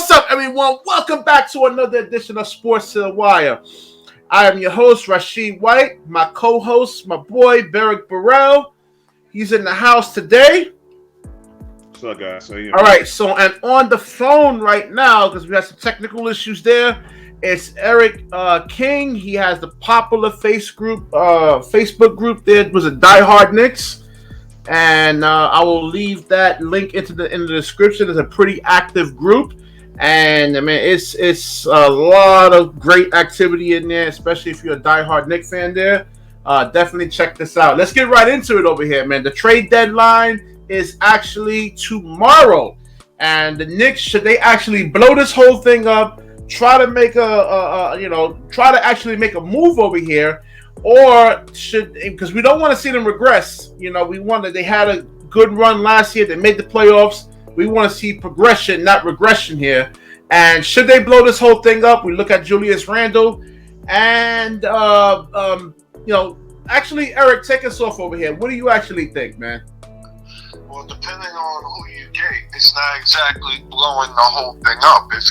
What's up, everyone? Welcome back to another edition of Sports to the Wire. I am your host, Rashid White. My co-host, my boy, Beric Burrell. He's in the house today. What's up, guys? How you All doing? right, so and on the phone right now, because we had some technical issues there, it's Eric King. He has the popular Facebook group there. It was a diehard Knicks. And I will leave that link in the description. It's a pretty active group, and I mean it's a lot of great activity in there, especially if you're a diehard Knicks fan. There, definitely check this out. Let's get right into it over here, man. The trade deadline is actually tomorrow, and the Knicks, should they actually blow this whole thing up, try to make try to actually make a move over here, or should, because we don't want to see them regress. They had a good run last year. They made the playoffs. We want to see progression, not regression here. And should they blow this whole thing up, we look at Julius Randle. And actually, Eric, take us off over here. What do you actually think, man? Well, depending on who you get, it's not exactly blowing the whole thing up. If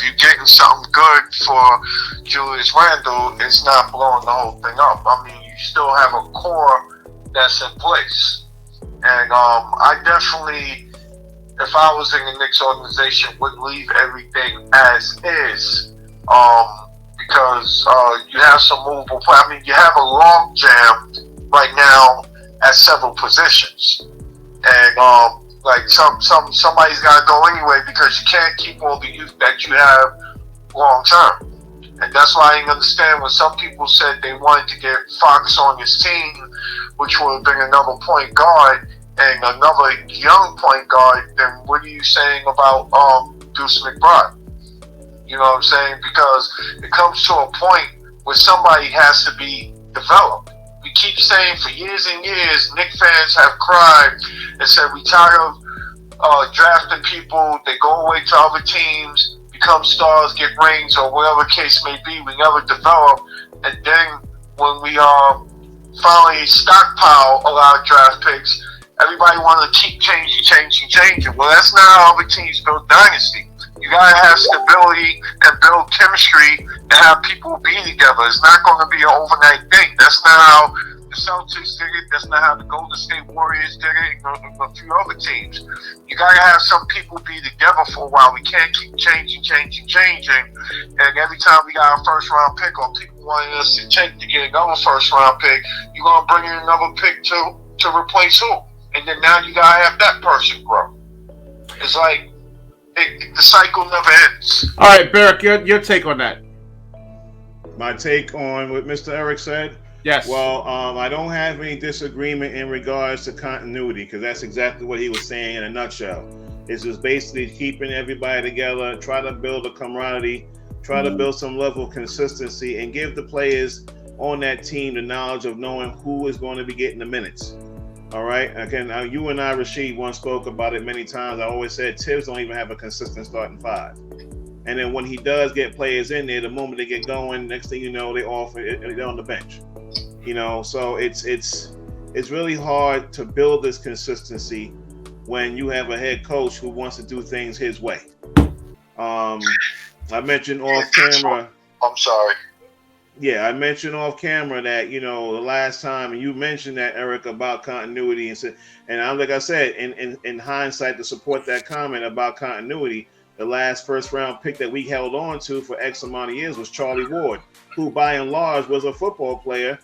you're getting something good for Julius Randle, it's not blowing the whole thing up. You still have a core that's in place. And I definitely, if I was in the Knicks organization, would leave everything as is. Because you have some movable play. You have a log jam right now at several positions. And somebody's got to go anyway, because you can't keep all the youth that you have long term. And that's why I didn't understand when some people said they wanted to get Fox on his team, which would have been another point guard and another young point guard. Then what are you saying about Deuce McBride? You know what I'm saying? Because it comes to a point where somebody has to be developed. We keep saying for years and years, Knicks fans have cried and said we tired of drafting people. They go away to other teams, become stars, get rings, or whatever the case may be. We never develop. And then when we finally stockpile a lot of draft picks, everybody want to keep changing. Well, that's not how other teams build dynasty. You gotta have stability and build chemistry and have people be together. It's not going to be an overnight thing. That's not how the Celtics did it. That's not how the Golden State Warriors did it, and a few other teams. You gotta have some people be together for a while. We can't keep changing. And every time we got a first round pick, or people wanting us to get another first round pick, you're gonna bring in another pick to replace who? And then now you gotta have that person grow. It's like the cycle never ends. All right, Beric, your take on that. My take on what Mr. Eric said? Yes. Well, I don't have any disagreement in regards to continuity, because that's exactly what he was saying in a nutshell. It's just basically keeping everybody together, try to build a camaraderie, try to build some level of consistency, and give the players on that team the knowledge of knowing who is going to be getting the minutes. All right. Again, you and I, Rashid, once spoke about it many times. I always said Tibbs don't even have a consistent starting five. And then when he does get players in there, the moment they get going, next thing you know, they're on the bench. So it's really hard to build this consistency when you have a head coach who wants to do things his way. I mentioned off camera. I'm sorry. Yeah, I mentioned off camera that, the last time, and you mentioned that, Eric, about continuity, and like I said, in hindsight, to support that comment about continuity, the last first round pick that we held on to for X amount of years was Charlie Ward, who by and large was a football player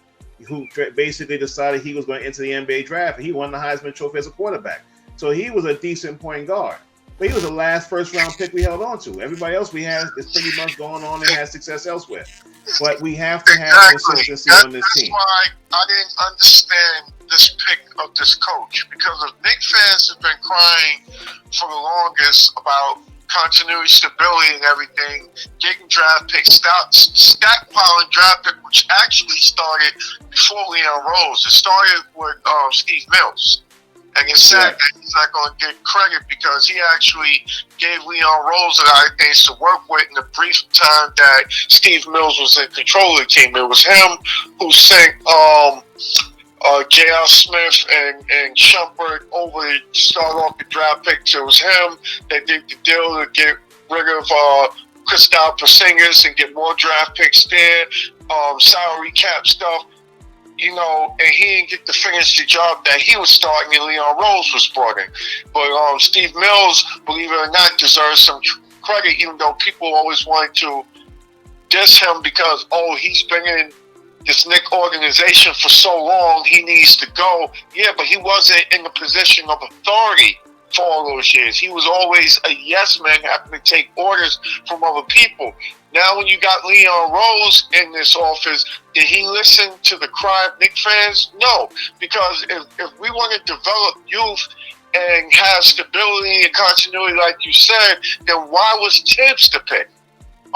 who basically decided he was going to enter the NBA draft, and he won the Heisman Trophy as a quarterback. So he was a decent point guard. But he was the last first-round pick we held on to. Everybody else we had is pretty much going on and has success elsewhere. But we have to have consistency on this team. That's why I didn't understand this pick of this coach, because the Knicks fans have been crying for the longest about continuity, stability, and everything, getting draft picks, stockpiling draft picks, which actually started before Leon Rose. It started with Steve Mills. And it's sad that he's not going to get credit, because he actually gave Leon Rose a lot of things to work with in the brief time that Steve Mills was in control of the team. It was him who sent J.R. Smith and Shumpert over to start off the draft picks. It was him that did the deal to get rid of Kristaps Porzingis and get more draft picks there, salary cap stuff, you know, and he didn't get to finish the job that he was starting and Leon Rose was brought in. But Steve Mills, believe it or not, deserves some credit, even though people always wanted to diss him because, he's been in this Knicks organization for so long, he needs to go. Yeah, but he wasn't in the position of authority for all those years. He was always a yes man, having to take orders from other people. Now when you got Leon Rose in this office, did he listen to the cry of Knicks fans? No, because if we want to develop youth and have stability and continuity like you said, then why was Tibbs the pick?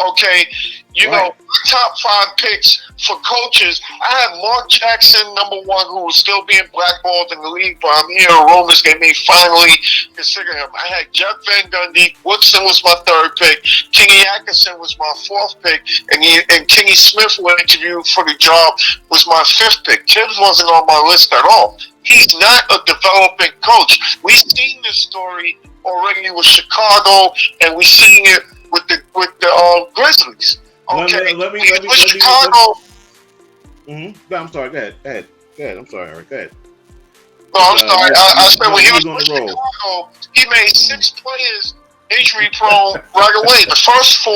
Okay, you know, top 5 picks for coaches. I had Mark Jackson, number 1, who was still being blackballed in the league, but I'm hearing rumors they may finally consider him. I had Jeff Van Gundy. Woodson was my 3rd pick. Kenny Atkinson was my 4th pick. And Kenny Smith, who interviewed for the job, was my 5th pick. Tibbs wasn't on my list at all. He's not a developing coach. We've seen this story already with Chicago, and we've seen it with the Grizzlies. Okay, let me Chicago. No, I'm sorry. Go ahead. I'm sorry, Eric. Go ahead. No, I'm sorry. I said when he was with Chicago, he made 6 players injury prone right away. The first 4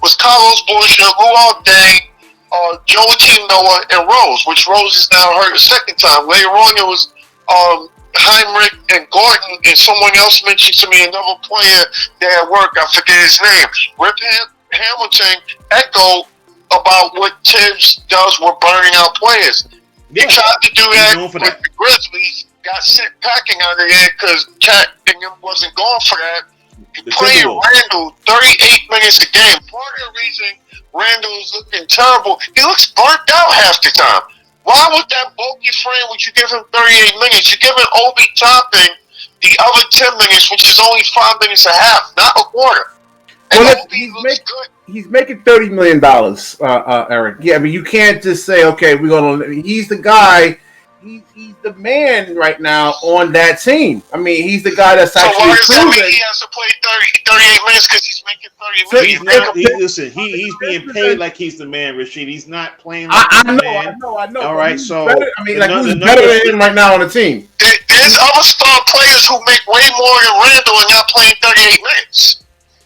was Carlos Boozer, Luol Deng, Joakim Noah, and Rose, which Rose is now hurt a 2nd time. Later on, it was Heinrich and Gordon, and someone else mentioned to me another player there at work. I forget his name. Rip Hamilton echoed about what Tibbs does with burning out players. He tried to do that with the Grizzlies, got sent packing out of there because Cat and them wasn't going for that. Playing Randle 38 minutes a game. Part of the reason Randle's looking terrible, he looks burnt out half the time. Why would that bulky frame, would you give him 38 minutes? You're giving Obi Toppin the other 10 minutes, which is only 5 minutes a half, not a quarter. And well, Obi looks good. He's making $30 million, Eric. Yeah, I mean, you can't just say, okay, we're going to... He's the guy... He's the man right now on that team. I mean, he's the guy that's actually. So why does that mean he has to play 38 minutes because he's making 30 minutes? He's being paid like he's the man, Rashid. He's not playing like the man. I know. All right, so better, I mean, like who's better than him right now on the team? There's other star players who make way more than Randle and not playing 38 minutes.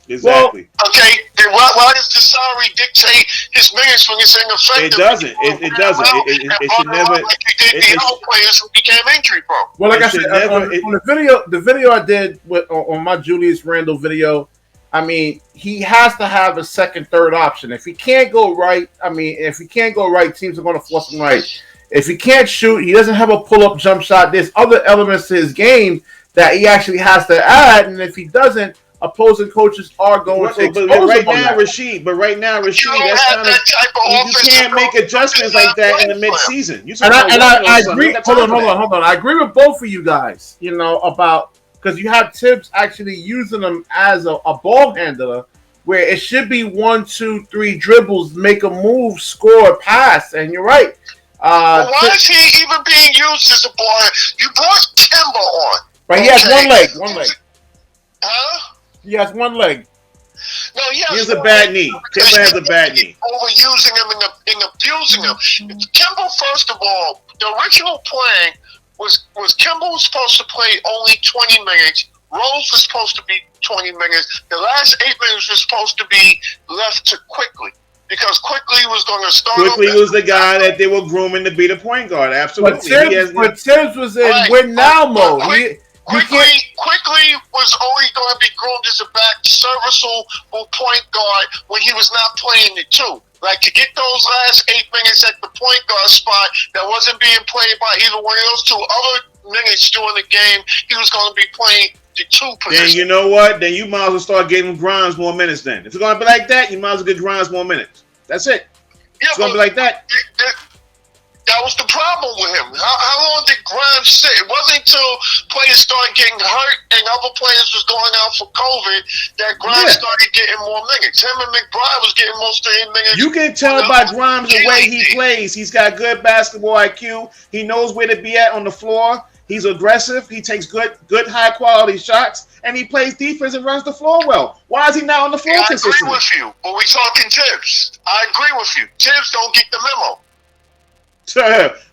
Exactly. Well, okay, then why does the salary dictate his minutes when it's ineffective? It doesn't. It doesn't. It should never. Like you did the other players who became injury prone. Well, like I said, on the video I did on my Julius Randle video, I mean, he has to have a second, third option. If he can't go right, teams are going to force him right. If he can't shoot, he doesn't have a pull-up jump shot. There's other elements to his game that he actually has to add, and if he doesn't, opposing coaches are going to expose but right now, Rashid, that's kind of you can't make adjustments like that in the mid-season. I agree. Hold on. I agree with both of you guys. You know about because you have Tibbs actually using them as a ball handler, where it should be 1, 2, 3 dribbles, make a move, score, pass, and you're right. Why is he even being used as a ball? You brought Timber on, but he has one leg. Huh? He has one leg. No, he has a bad knee. Timber has a bad knee. Overusing him and abusing him. Kimble, first of all, the original plan was Kimble was supposed to play only 20 minutes. Rose was supposed to be 20 minutes. The last 8 minutes was supposed to be left to Quickly. Because Quickly was going to start. Quickly was the guy that they were grooming to be the point guard. Absolutely. But Tibbs was in win now mode. Quickly was only going to be groomed as a back serviceable point guard when he was not playing the 2. Like to get those last 8 minutes at the point guard spot that wasn't being played by either one of those 2 other minutes during the game, he was going to be playing the 2 position. Then you know what? Then you might as well start giving Grimes more minutes then. If it's going to be like that, you might as well give Grimes more minutes. That's it. Yeah, it's going to be like that. That was the problem with him. How long did Grimes sit? It wasn't until players started getting hurt and other players was going out for COVID that Grimes started getting more minutes. Him and McBride was getting most of his minutes. You can tell by Grimes the way he plays. He's got good basketball IQ. He knows where to be at on the floor. He's aggressive. He takes good high quality shots. and he plays defense and runs the floor well. Why is he not on the floor consistently? I agree with you, but we talking Tibbs. I agree with you. Tibbs don't get the memo.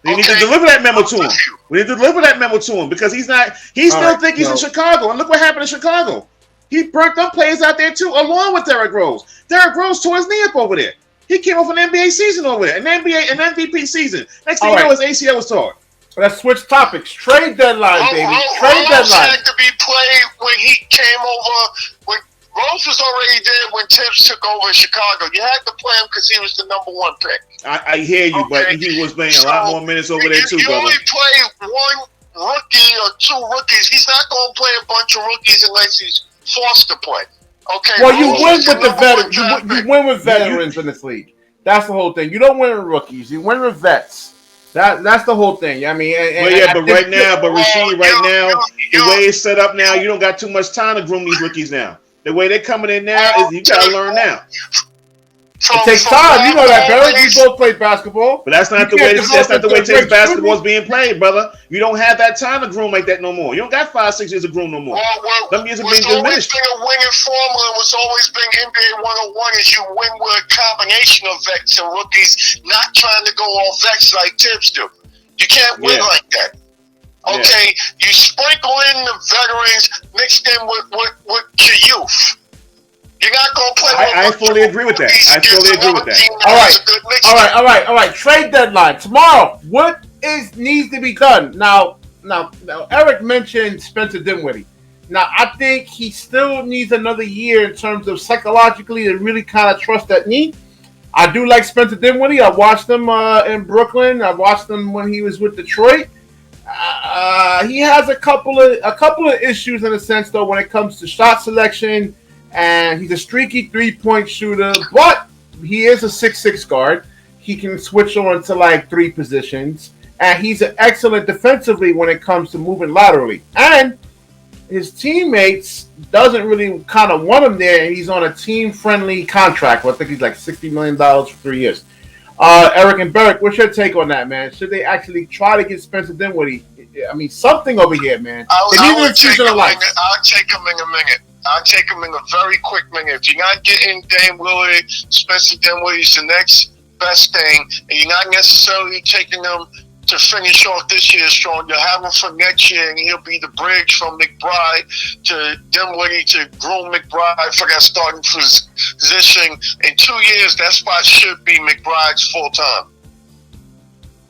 We need to deliver that memo to him. We need to deliver that memo to him because he's not. He still think he's in Chicago, and look what happened in Chicago. He burnt them players out there too, along with Derrick Rose. Derrick Rose tore his knee up over there. He came off an NBA season over there, an MVP season. Next thing you know, his ACL was torn. Let's switch topics. Trade deadline, baby. Trade Rose deadline. had to be played when he came over. When Rose was already there when Tibbs took over in Chicago. You had to play him because he was the number one pick. I hear you, but he was playing a lot more minutes over there too, you brother. You only play one rookie or two rookies. He's not going to play a bunch of rookies unless he's forced to play. Okay. Well, you win with the veterans. You win with veterans in this league. That's the whole thing. You don't win with rookies. You win with vets. That's the whole thing. I mean, right now, the way it's set up now, you don't got too much time to groom these rookies now. The way they're coming in now is you got to learn now. It takes time. You know that, Barry. We both played basketball. But that's not the way today's basketball is being played, brother. You don't have that time to groom like that no more. You don't got 5-6 years to groom no more. Them years have been diminished. What's always been a winning formula and what's always been NBA 101 is you win with a combination of vets and rookies, not trying to go all vets like Tibbs do. You can't win like that. Okay? You sprinkle in the veterans mixed in with your youth. You're not going to play I fully agree with that. All right. Trade deadline tomorrow. What needs to be done? Now, Eric mentioned Spencer Dimwitty. Now, I think he still needs another year in terms of psychologically to really kind of trust that knee. I do like Spencer Dimwitty. I watched him in Brooklyn. I watched him when he was with Detroit. He has a couple of issues in a sense, though, when it comes to shot selection. And he's a streaky three-point shooter, but he is a 6'6" guard. He can switch on to like three positions. And he's excellent defensively when it comes to moving laterally. And his teammates doesn't really kind of want him there. And he's on a team-friendly contract. I think he's like $60 million for 3 years. Eric and Barrick, what's your take on that, man? Should they actually try to get Spencer Dinwiddie? I mean, something over here, man. I'll take him in a minute. I'll take him in a very quick minute. If you're not getting Dame Lillard, Spencer Dinwiddie's the next best thing, and you're not necessarily taking them to finish off this year strong, you'll have him for next year, and he'll be the bridge from McBride to Dinwiddie to groom McBride for that starting position. In 2 years, that spot should be McBride's full time.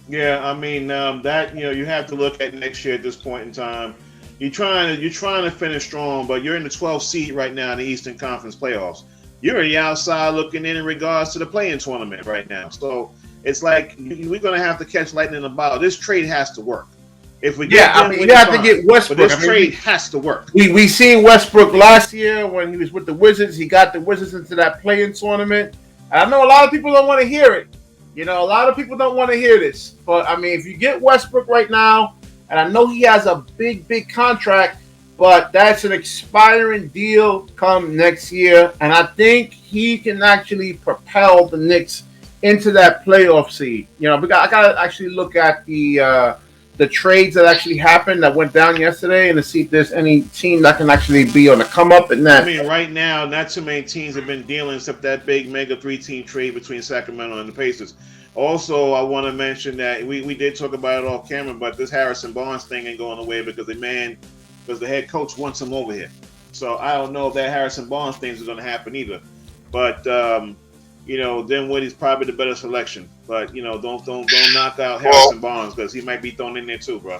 Yeah, I mean that you have to look at next year at this point in time. You're trying to finish strong, but you're in the 12th seed right now in the Eastern Conference playoffs. You're on the outside looking in regards to the play-in tournament right now. So it's like we're going to have to catch lightning in the bottle. This trade has to work. If we get you have to get Westbrook. But this trade has to work. We seen Westbrook last year when he was with the Wizards. He got the Wizards into that play-in tournament. And I know a lot of people don't want to hear it. A lot of people don't want to hear this. But, I mean, if you get Westbrook right now, and I know he has a big, big contract, but that's an expiring deal come next year. And I think he can actually propel the Knicks into that playoff seed. I got to actually look at the trades that actually happened that went down yesterday and to see if there's any team that can actually be on the come up in that. I mean, right now, not too many teams have been dealing except that big mega 3-team trade between Sacramento and the Pacers. Also, I want to mention that we did talk about it off camera, but this Harrison Barnes thing ain't going away because the head coach wants him over here. So I don't know if that Harrison Barnes thing is going to happen either. But Dinwiddie's probably the better selection. But don't knock out Harrison Barnes because he might be thrown in there too, bro.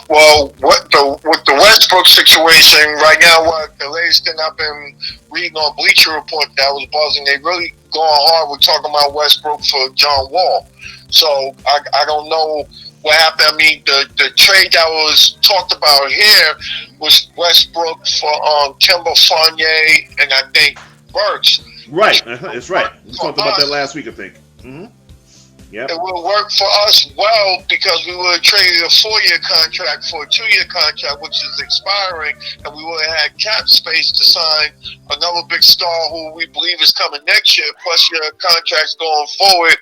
Well, with the Westbrook situation right now, what the latest thing I've been reading on Bleacher Report that was buzzing, they really going hard with talking about Westbrook for John Wall. So I don't know what happened. I mean, the trade that was talked about here was Westbrook for Kemba Fournier and I think Burks. Right, that's right. We talked about that last week, I think. Mm-hmm. Yep. It will work for us well because we would have traded a 4-year contract for a 2-year contract, which is expiring, and we would have had cap space to sign another big star who we believe is coming next year, plus your contracts going forward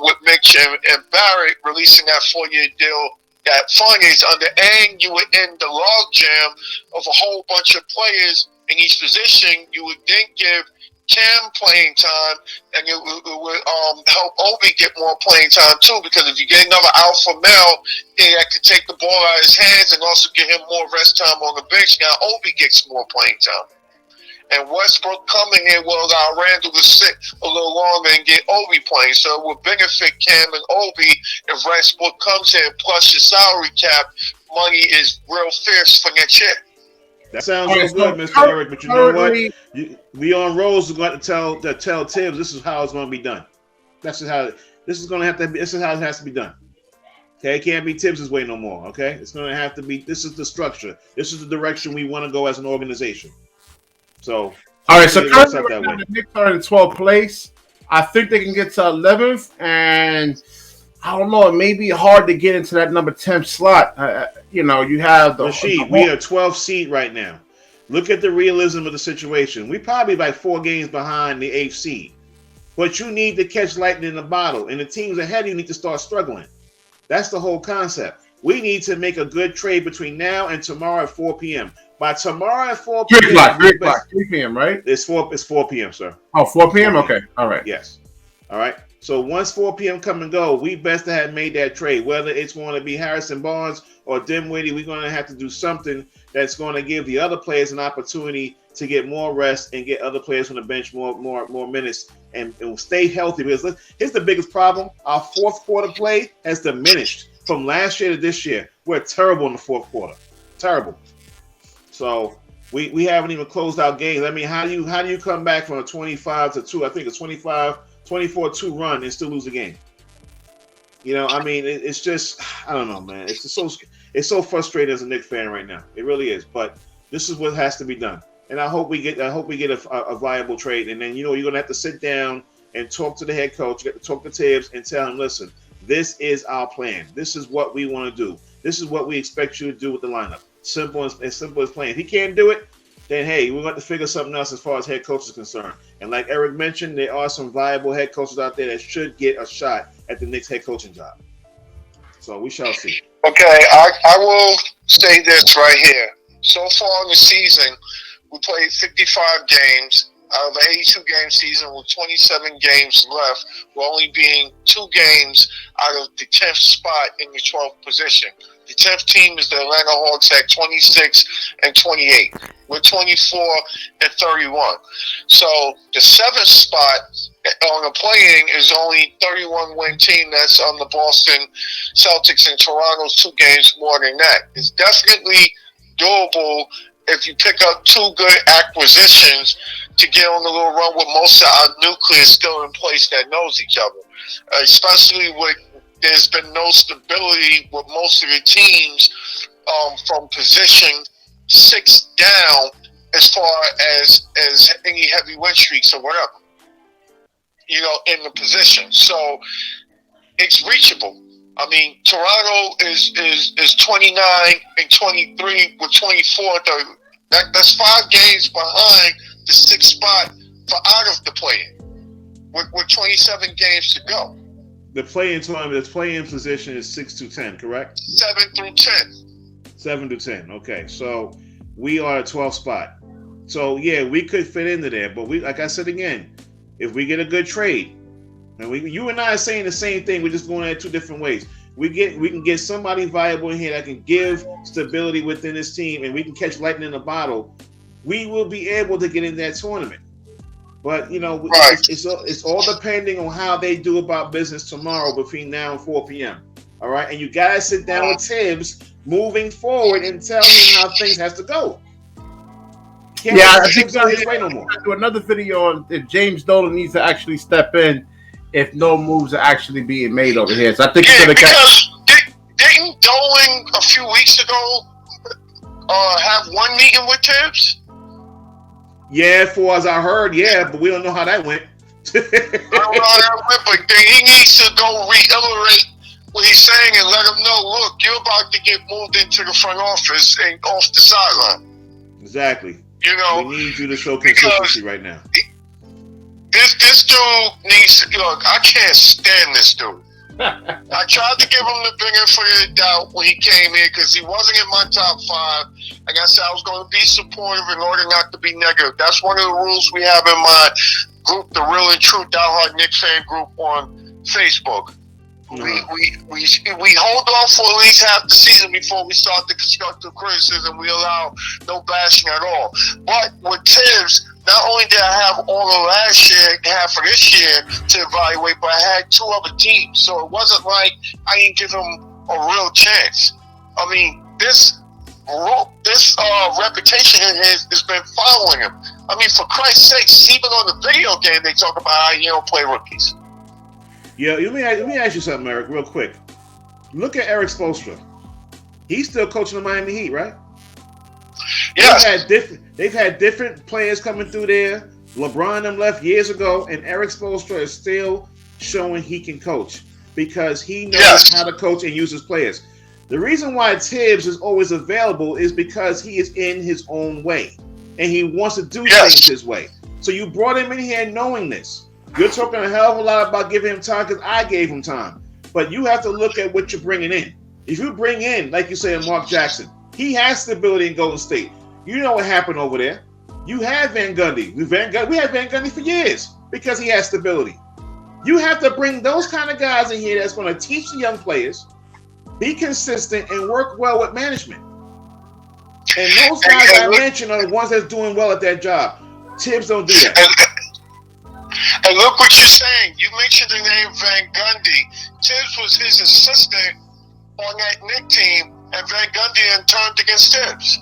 with Mitch and Barrett releasing that 4-year deal that fun is on the end, you would end the log jam of a whole bunch of players in each position. You would then give Cam playing time, and it would help Obi get more playing time too, because if you get another alpha male, that could take the ball out of his hands and also give him more rest time on the bench. Now Obi gets more playing time. And Westbrook coming here will allow Randle to sit a little longer and get Obi playing. So it will benefit Cam and Obi if Westbrook comes here. Plus, the salary cap money is real fierce for next year. That sounds real good, Mr. Eric. But you know what? We on Rose are going to tell Tibbs this is how it's going to be done. That's just how this is going to have to be. This is how it has to be done. Okay, it can't be Tibbs' way no more. Okay, it's going to have to be. This is the structure. This is the direction we want to go as an organization. So, all right. So currently, right now, the Knicks are in 12th place. I think they can get to 11th, and I don't know. It may be hard to get into that number 10 slot. You know, you have the Rashid. We are 12th seed right now. Look at the realism of the situation. We probably like 4 games behind the 8th seed, but you need to catch lightning in a bottle, and the teams ahead of you need to start struggling. That's the whole concept. We need to make a good trade between now and tomorrow at 4 p.m. By tomorrow at 4 p.m. 3 p.m., right? It's 4 p.m., sir. Oh, 4 p.m.? Okay. All right. Yes. All right. So once 4 p.m. come and go, we best to have made that trade. Whether it's going to be Harrison Barnes or Dimwitty, we're going to have to do something that's going to give the other players an opportunity to get more rest and get other players on the bench more minutes and stay healthy. Because here's the biggest problem. Our fourth quarter play has diminished from last year to this year. We're terrible in the fourth quarter. Terrible. So we haven't even closed out games. I mean, how do you come back from a 25-2, I think a 24-2 run and still lose a game? You know, I mean, it's just, I don't know, man. It's so frustrating as a Knicks fan right now. It really is. But this is what has to be done. And I hope we get a viable trade. And then, you know, you're gonna have to sit down and talk to the head coach, talk to Tibbs, and tell him, listen, this is our plan. This is what we want to do. This is what we expect you to do with the lineup. Simple as playing. If he can't do it, then hey, we're going to figure something else as far as head coach is concerned. And like Eric mentioned, there are some viable head coaches out there that should get a shot at the Knicks head coaching job. So we shall see. Okay, I will say this right here. So far in the season, we played 55 games. Out of the 82-game season with 27 games left, we're only being 2 games out of the 10th spot in the 12th position. The 10th team is the Atlanta Hawks at 26-28. We're 24-31. So the 7th spot on the play-in is only 31-win team. That's on the Boston Celtics, and Toronto's 2 games more than that. It's definitely doable if you pick up 2 good acquisitions to get on the little run with most of our nucleus still in place that knows each other. Especially with there's been no stability with most of the teams from position 6 down as far as any heavy win streaks or whatever, you know, in the position. So it's reachable. I mean, Toronto is 29-23 with 24. That's 5 games behind the 6th spot for out of the play-in with 27 games to go. The play-in position is 6-10, correct? 7-10. 7-10. Okay, so we are at 12th spot. So yeah, we could fit into there, but we, like I said again, if we get a good trade, and you and I are saying the same thing, we're just going at 2 different ways. We can get somebody viable in here that can give stability within this team, and we can catch lightning in a bottle. We will be able to get in that tournament. But you know, right. it's all depending on how they do about business tomorrow between now and 4 p.m. All right, and you guys sit down with Tibbs moving forward and tell him how things has to go. I think we'll do another video on if James Dolan needs to actually step in if no moves are actually being made over here. So I think didn't Dolan a few weeks ago have one meeting with Tibbs? Yeah, for as I heard, yeah, but we don't know how that went. I don't know how that went, but he needs to go reiterate what he's saying and let him know, look, you're about to get moved into the front office and off the sideline. Exactly. You know, we need you to show consistency right now. This dude needs to, look, I can't stand this dude. I tried to give him the benefit of the doubt when he came here because he wasn't in my top 5. Like I said, I was going to be supportive in order not to be negative. That's one of the rules we have in my group, the Real and True Diehard Knicks fan group on Facebook. We hold off for at least half the season before we start the constructive criticism. We allow no bashing at all. But with Tibbs, not only did I have all of last year, half of this year to evaluate, but I had 2 other teams. So it wasn't like I didn't give him a real chance. I mean, this reputation of his has been following him. I mean, for Christ's sakes, even on the video game, they talk about how you don't play rookies. Yeah, let me ask you something, Eric, real quick. Look at Eric Spoelstra. He's still coaching the Miami Heat, right? Yes. They've had different players coming through there. LeBron them left years ago, and Eric Spoelstra is still showing he can coach because he knows how to coach and use his players. The reason why Tibbs is always available is because he is in his own way, and he wants to do things his way. So you brought him in here knowing this. You're talking a hell of a lot about giving him time because I gave him time. But you have to look at what you're bringing in. If you bring in, like you say, Mark Jackson, he has stability in Golden State. You know what happened over there. You had Van Gundy. We had Van Gundy for years because he has stability. You have to bring those kind of guys in here that's going to teach the young players, be consistent, and work well with management. And those guys I mentioned are the ones that's doing well at that job. Tibbs don't do that. And look what you're saying. You mentioned the name Van Gundy. Tibbs was his assistant on that Knicks team, and Van Gundy then turned against Tibbs.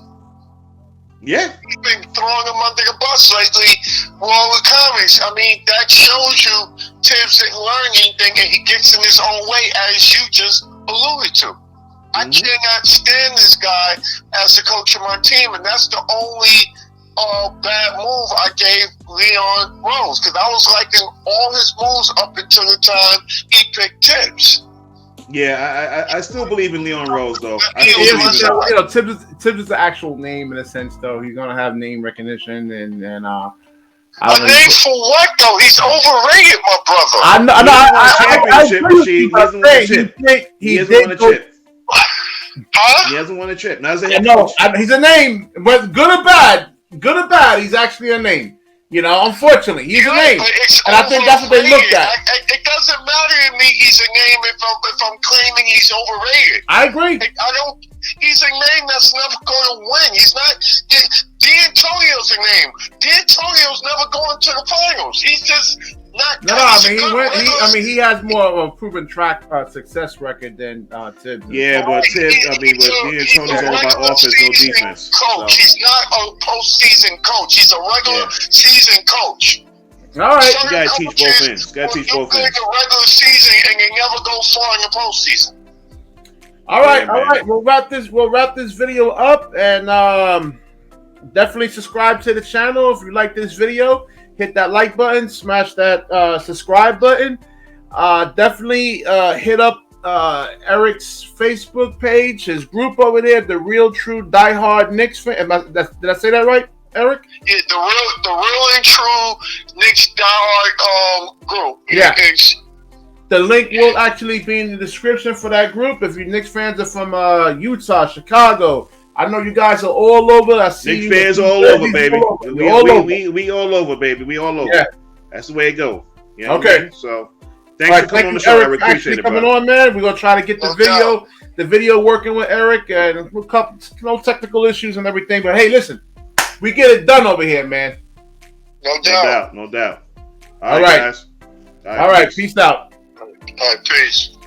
Yeah. He's been throwing him under the bus lately with all the comments. I mean, that shows you Tibbs didn't learn anything, and he gets in his own way, as you just alluded to. I cannot stand this guy as the coach of my team, and that's the only bad move I gave Leon Rose, because I was liking all his moves up until the time he picked Tibbs. Yeah, I still believe in Leon Rose, though. Tibbs is the actual name in a sense, though. He's gonna have name recognition and a name for what, though? He's overrated, my brother. He hasn't won a chip. Huh? He hasn't won a chip. Now, he's a name, but good or bad, he's actually a name. You know, unfortunately, he's a name, and I think that's what they looked at. It doesn't matter to me. He's a name if I'm claiming he's overrated. I agree. He's a name that's never going to win. He's not. D'Antonio's a name. D'Antonio's never going to the finals. He's just not. No, he has more of a proven track success record than Tibbs. Yeah, but Tibbs, D'Antonio's all about offense, no defense. Coach, so. He's not a postseason coach. He's a regular season coach. All right, you gotta teach both ends. Gotta teach both ends. A regular season and they never go far in the postseason. All right. We'll wrap this video up, and definitely subscribe to the channel if you like this video. Hit that like button, smash that subscribe button. Definitely hit up Eric's Facebook page, his group over there, the Real True Diehard Knicks fan. Did I say that right, Eric? Yeah, the real and true Knicks Diehard group. Yeah. The link will actually be in the description for that group. If you Knicks fans are from Utah, Chicago, I know you guys are all over. I see Knicks fans all over, baby. We all over, baby. We all over. Yeah. That's the way it goes. You know okay. So thanks for coming on the show, Eric. Appreciate it, coming on, man. We're gonna try to get the video working with Eric, and we'll couple no technical issues and everything. But hey, listen, we get it done over here, man. No doubt. No doubt. All right, guys. All right. Peace out. All right, peace.